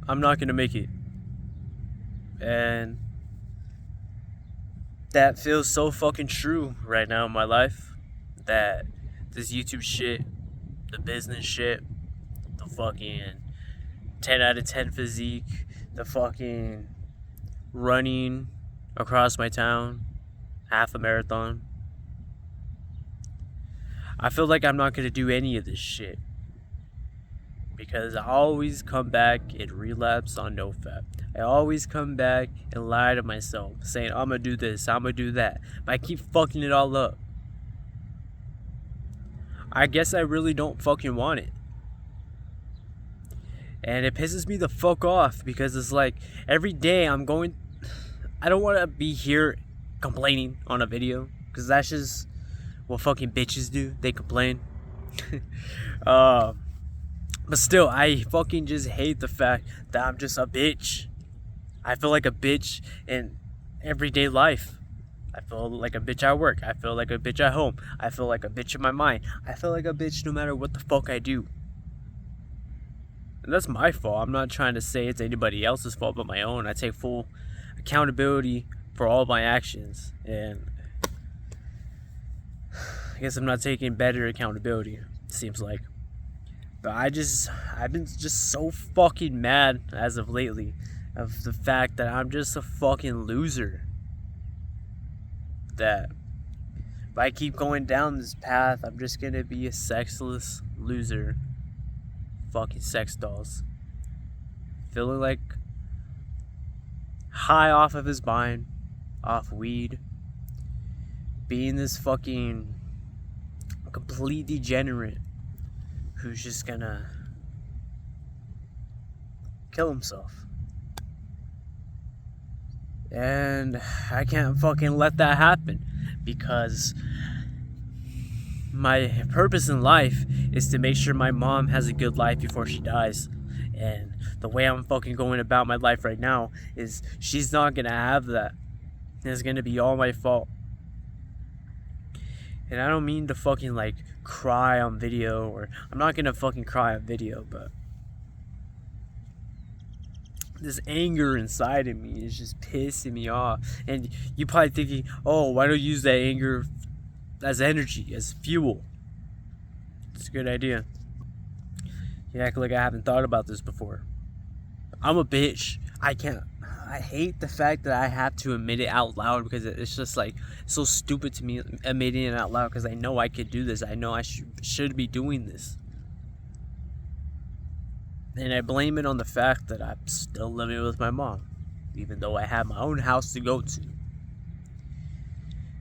I'm not gonna make it. And that feels so fucking true right now in my life. That this YouTube shit, the business shit, the fucking 10 out of 10 physique, the fucking running across my town, half a marathon. I feel like I'm not gonna do any of this shit because I always come back and relapse on NoFap. I always come back and lie to myself, saying I'm gonna do this, I'm gonna do that, but I keep fucking it all up. I guess I really don't fucking want it. And it pisses me the fuck off because it's like every day I don't want to be here complaining on a video because that's just what fucking bitches do. They complain. But still, I fucking just hate the fact that I'm just a bitch. I feel like a bitch in everyday life. I feel like a bitch at work. I feel like a bitch at home. I feel like a bitch in my mind. I feel like a bitch no matter what the fuck I do. And that's my fault. I'm not trying to say it's anybody else's fault but my own. I take full accountability for all my actions. And I guess I'm not taking better accountability, it seems like. But I've been just so fucking mad as of lately of the fact that I'm just a fucking loser. That if I keep going down this path, I'm just gonna be a sexless loser. Fucking sex dolls. Feeling like high off of his mind, off weed. Being this fucking complete degenerate who's just gonna kill himself. And I can't fucking let that happen because my purpose in life is to make sure my mom has a good life before she dies. And the way I'm fucking going about my life right now is she's not gonna have that. It's gonna be all my fault. And I don't mean to fucking like cry on video, or I'm not gonna fucking cry on video, but this anger inside of me is just pissing me off. And you probably thinking, oh, why don't you use that anger as energy, as fuel? It's a good idea. You act like I haven't thought about this before. I'm a bitch. I hate the fact that I have to admit it out loud because it's just like so stupid to me admitting it out loud because I know I could do this. I know I should be doing this. And I blame it on the fact that I'm still living with my mom, even though I have my own house to go to.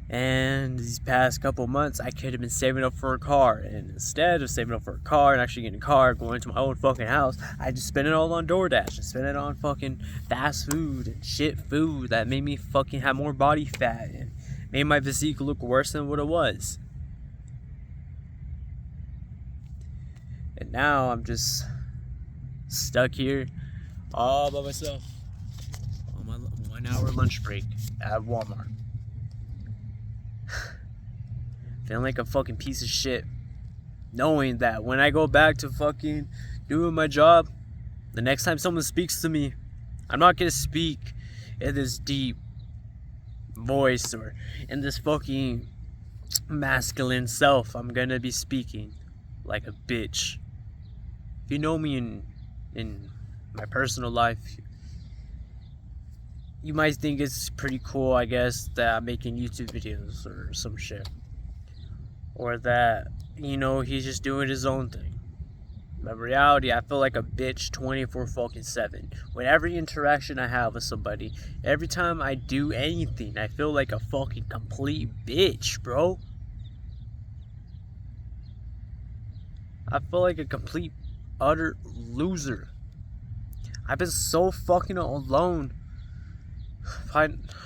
And these past couple months, I could have been saving up for a car. And instead of saving up for a car and actually getting a car, going to my own fucking house, I just spent it all on DoorDash. And spent it on fucking fast food and shit food that made me fucking have more body fat and made my physique look worse than what it was. And now I'm just stuck here all by myself on my 1 hour lunch break at Walmart. Feeling like a fucking piece of shit. Knowing that when I go back to fucking doing my job, the next time someone speaks to me, I'm not gonna speak in this deep voice or in this fucking masculine self. I'm gonna be speaking like a bitch. If you know me in my personal life, you might think it's pretty cool, I guess, that I'm making YouTube videos or some shit. Or that, you know, he's just doing his own thing. But in reality, I feel like a bitch 24/7. With every interaction I have with somebody, every time I do anything, I feel like a fucking complete bitch, bro. I feel like a complete, utter loser. I've been so fucking alone.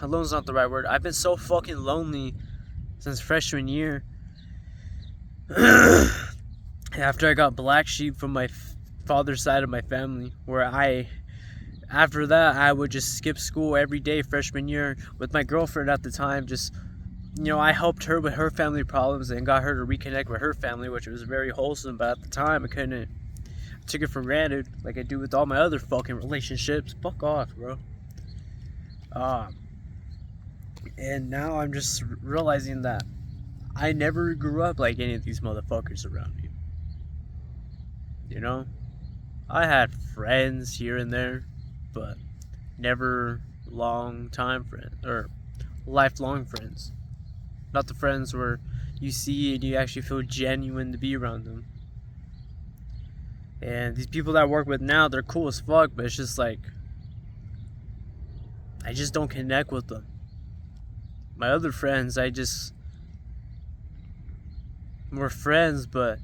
Alone's not the right word. I've been so fucking lonely since freshman year. After I got black sheep from my father's side of my family, where after that I would just skip school every day freshman year with my girlfriend at the time. Just, you know, I helped her with her family problems and got her to reconnect with her family, which was very wholesome. But at the time, I took it for granted like I do with all my other fucking relationships. Fuck off, bro. And now I'm just realizing that I never grew up like any of these motherfuckers around me. You know? I had friends here and there, but never long time friends or lifelong friends. Not the friends where you see and you actually feel genuine to be around them. And these people that I work with now, they're cool as fuck, but it's just like I just don't connect with them. My other friends, we're friends, but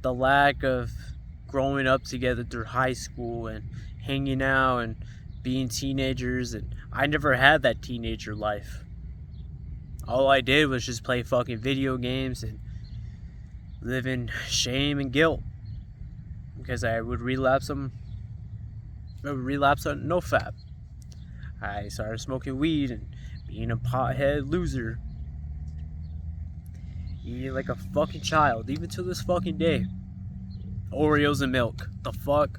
the lack of growing up together through high school and hanging out and being teenagers, and I never had that teenager life. All I did was just play fucking video games and live in shame and guilt because I would relapse on NoFap. I started smoking weed and being a pothead loser, eating like a fucking child, even to this fucking day. Oreos and milk. The fuck?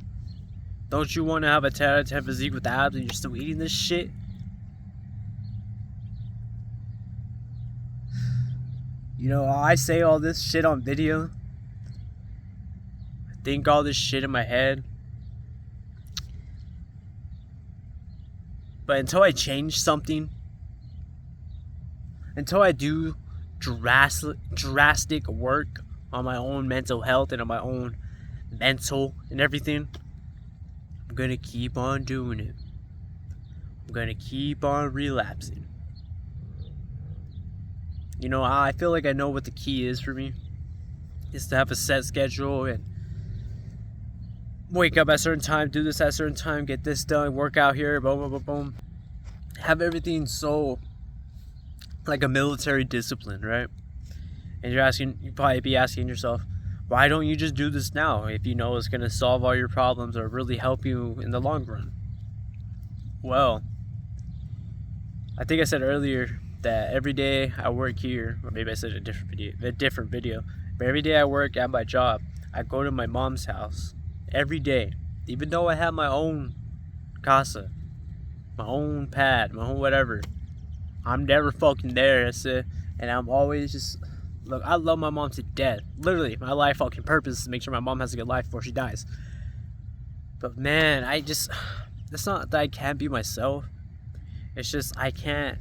Don't you want to have a 10 out of 10 physique with abs and you're still eating this shit? You know, I say all this shit on video. I think all this shit in my head. But until I change something, until I do drastic work on my own mental health and on my own mental and everything, I'm gonna keep on doing it. I'm gonna keep on relapsing. You know, I feel like I know what the key is for me. Is to have a set schedule and wake up at a certain time, do this at a certain time, get this done, work out here, boom, boom, boom, boom. Have everything so like a military discipline, right? And you probably be asking yourself, why don't you just do this now if you know it's gonna solve all your problems or really help you in the long run? Well, I think I said earlier that every day I work here, or maybe I said a different video, but every day I work at my job, I go to my mom's house every day, even though I have my own casa, my own pad, my own whatever. I'm never fucking there, and I'm always just, look, I love my mom to death. Literally, my life fucking purpose is to make sure my mom has a good life before she dies. But man, it's not that I can't be myself. It's just I can't.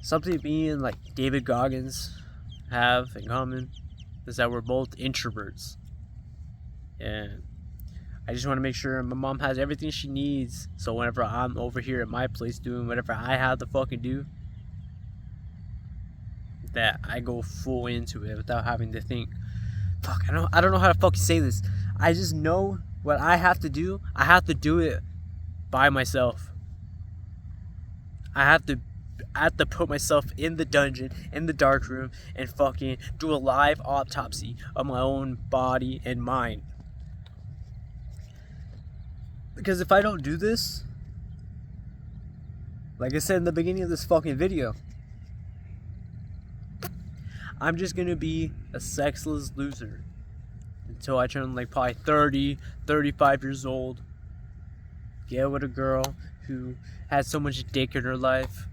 Something me and like David Goggins have in common is that we're both introverts. And I just want to make sure my mom has everything she needs, so whenever I'm over here at my place doing whatever I have to fucking do, that I go full into it without having to think, fuck, I don't know how to fucking say this. I just know what I have to do. I have to do it by myself. I have to put myself in the dungeon, in the dark room, and fucking do a live autopsy of my own body and mind. Because if I don't do this, like I said in the beginning of this fucking video, I'm just gonna be a sexless loser until I turn like probably 30, 35 years old, get with a girl who has so much dick in her life,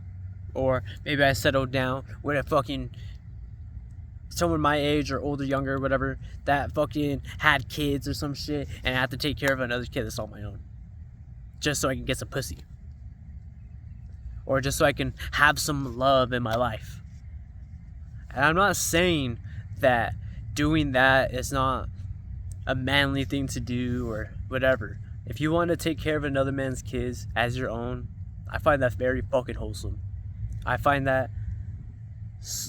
or maybe I settle down with a fucking someone my age or older, younger, whatever, that fucking had kids or some shit, and I have to take care of another kid that's on my own, just so I can get some pussy, or just so I can have some love in my life. And I'm not saying that doing that is not a manly thing to do or whatever. If you want to take care of another man's kids as your own, I find that very fucking wholesome. I find that,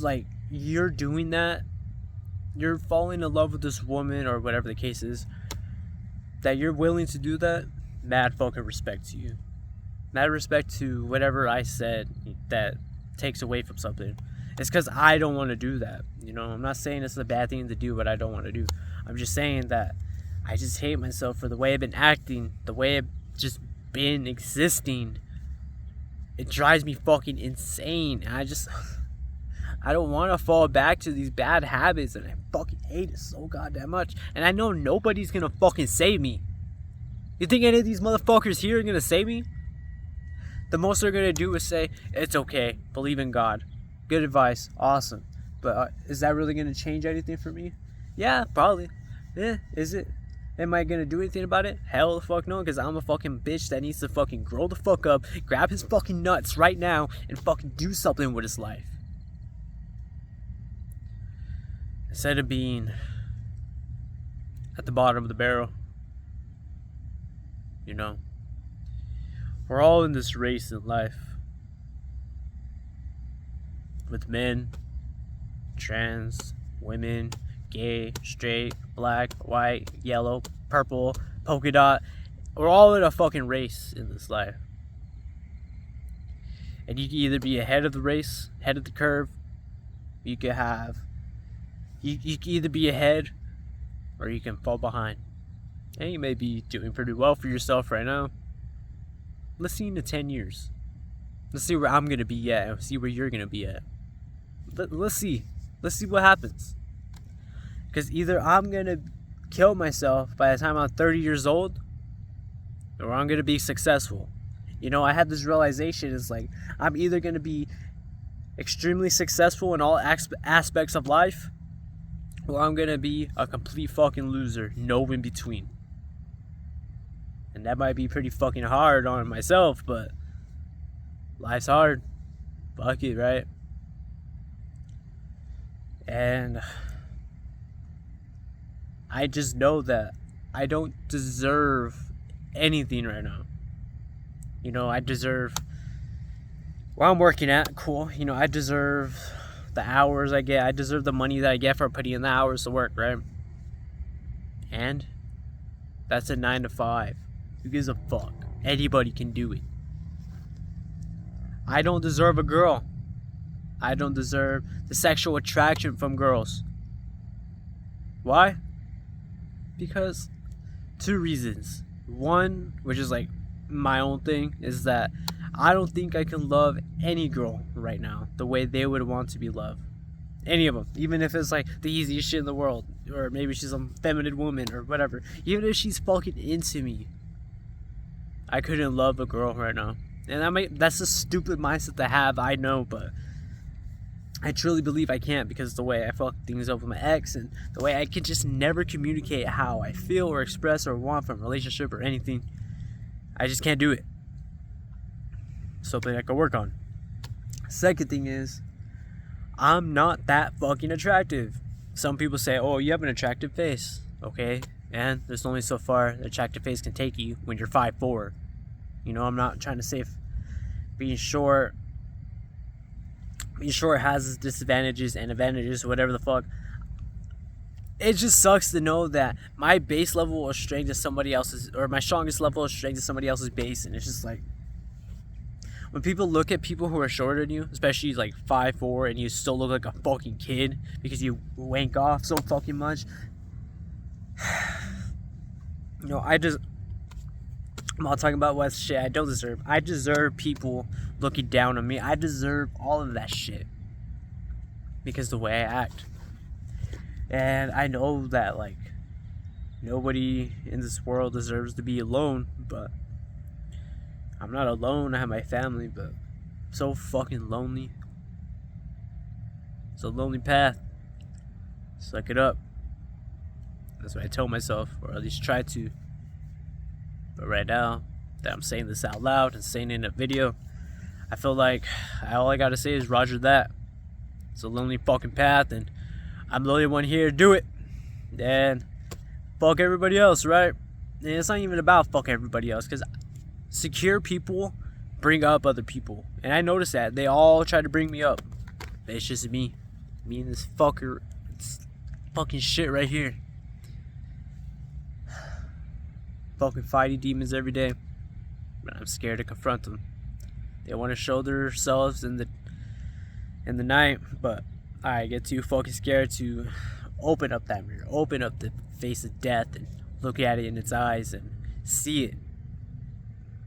like, you're doing that, you're falling in love with this woman or whatever the case is, that you're willing to do that, mad fucking respect to you. Mad respect to whatever I said that takes away from something. It's because I don't want to do that. You know, I'm not saying it's a bad thing to do what I don't want to do. I'm just saying that I just hate myself for the way I've been acting, the way I've just been existing. It drives me fucking insane. And I don't want to fall back to these bad habits, and I fucking hate it so goddamn much. And I know nobody's gonna fucking save me. You think any of these motherfuckers here are gonna save me? The most they're gonna do is say, it's okay, believe in God. Good advice, awesome. But is that really gonna change anything for me? Yeah, probably. Yeah, is it? Am I gonna do anything about it? Hell the fuck no, because I'm a fucking bitch that needs to fucking grow the fuck up, grab his fucking nuts right now, and fucking do something with his life. Instead of being at the bottom of the barrel. You know? We're all in this race in life. With men, trans, women, gay, straight, black, white, yellow, purple, polka dot. We're all in a fucking race in this life. And you can either be ahead of the race, ahead of the curve. You can either be ahead or you can fall behind. And you may be doing pretty well for yourself right now. Let's see in the 10 years. Let's see where I'm going to be at and see where you're going to be at. Let's see. Let's see what happens. Because either I'm going to kill myself by the time I'm 30 years old, or I'm going to be successful. You know, I had this realization. It's like, I'm either going to be extremely successful in all aspects of life, or I'm going to be a complete fucking loser. No in between. And that might be pretty fucking hard on myself, but life's hard. Fuck it, right? And I just know that I don't deserve anything right now. You know, I deserve where I'm working at, cool. You know, I deserve the hours I get. I deserve the money that I get for putting in the hours to work, right? And that's a 9 to 5. Who gives a fuck? Anybody can do it. I don't deserve a girl. I don't deserve the sexual attraction from girls. Why? Because 2 reasons. One, which is like my own thing, is that I don't think I can love any girl right now the way they would want to be loved. Any of them. Even if it's like the easiest shit in the world. Or maybe she's a feminine woman or whatever. Even if she's fucking into me, I couldn't love a girl right now. And that's a stupid mindset to have, I know, but I truly believe I can't, because the way I fuck things up with my ex and the way I can just never communicate how I feel or express or want from a relationship or anything. I just can't do it. Something I can work on. Second thing is, I'm not that fucking attractive. Some people say, oh, you have an attractive face. Okay, and there's only so far an attractive face can take you when you're 5'4". You know, I'm not trying to say being short has its disadvantages and advantages, whatever the fuck. It just sucks to know that my base level of strength is somebody else's, or my strongest level of strength is somebody else's base. And it's just like, when people look at people who are shorter than you, especially like 5'4", and you still look like a fucking kid because you wank off so fucking much. You know, I'm not talking about what shit I don't deserve. I deserve people looking down on me. I deserve all of that shit because the way I act. And I know that, like, nobody in this world deserves to be alone, but I'm not alone. I have my family, but I'm so fucking lonely. It's a lonely path. Suck it up. That's what I tell myself, or at least try to. But right now that I'm saying this out loud and saying it in a video, I feel like all I gotta say is Roger that. It's a lonely fucking path, and I'm the only one here to do it. And fuck everybody else, right? And it's not even about fuck everybody else, because secure people bring up other people. And I noticed that. They all try to bring me up. But it's just me. Me and this fucker. It's fucking shit right here. Fucking fighting demons every day. But I'm scared to confront them. They want to show themselves in the night, but I get too fucking scared to open up that mirror, open up the face of death and look at it in its eyes and see it.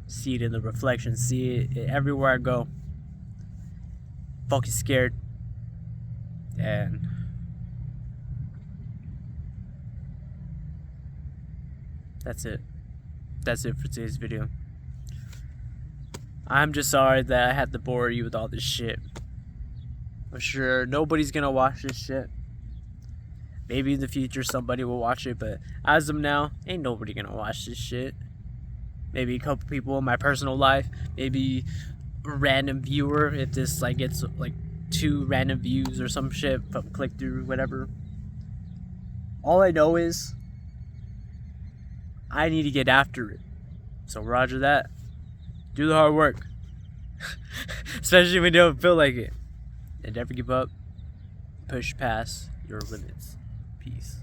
See it in the reflection, see it everywhere I go. Fucking scared. And that's it. That's it for today's video. I'm just sorry that I had to bore you with all this shit. I'm sure nobody's gonna watch this shit. Maybe in the future somebody will watch it, but as of now, ain't nobody gonna watch this shit. Maybe a couple people in my personal life, maybe a random viewer if this like gets like 2 random views or some shit from click through, whatever. All I know is I need to get after it. So roger that. Do the hard work. Especially when you don't feel like it. And never give up. Push past your limits. Peace.